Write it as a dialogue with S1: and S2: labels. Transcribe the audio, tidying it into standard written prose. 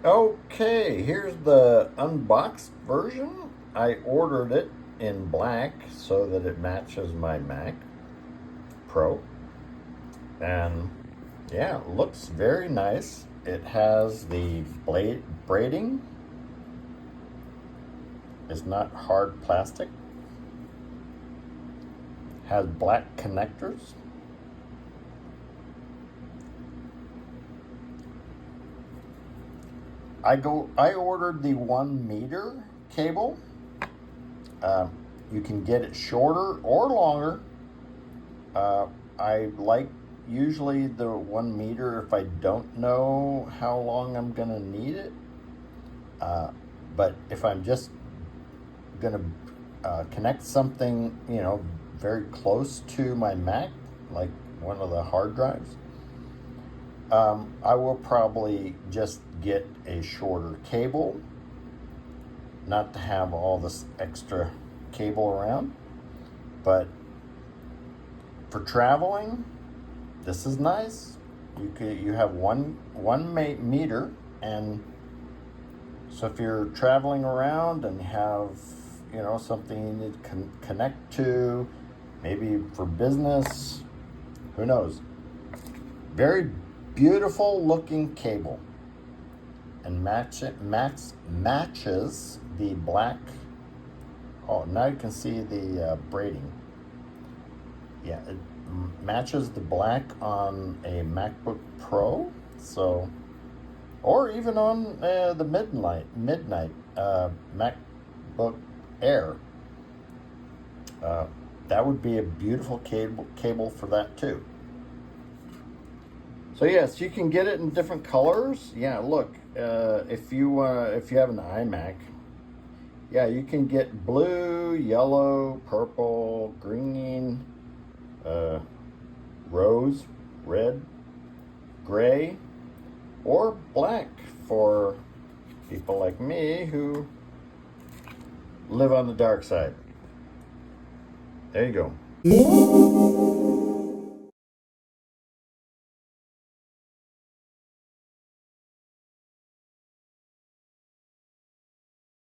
S1: Okay, here's the unboxed version. I ordered it in black so that it matches my Mac Pro. And yeah, it looks very nice. It has the blade braiding. It's not hard plastic. Has black connectors. I ordered the 1 meter cable. You can get it shorter or longer. I like usually the 1 meter if I don't know how long I'm gonna need it. But if I'm just gonna connect something, very close to my Mac, like one of the hard drives, I will probably just get a shorter cable, not to have all this extra cable around. But for traveling, this is nice. You have one meter, and so if you're traveling around and have something you need to connect to, maybe for business, who knows? Very beautiful looking cable, and matches the black. Oh, now you can see the braiding. Yeah, it matches the black on a MacBook Pro. So, or even on the midnight MacBook Air. That would be a beautiful cable for that too. So yes, you can get it in different colors. Yeah, look, if you have an iMac, yeah, you can get blue, yellow, purple, green, rose, red, gray, or black for people like me who live on the dark side. There you go.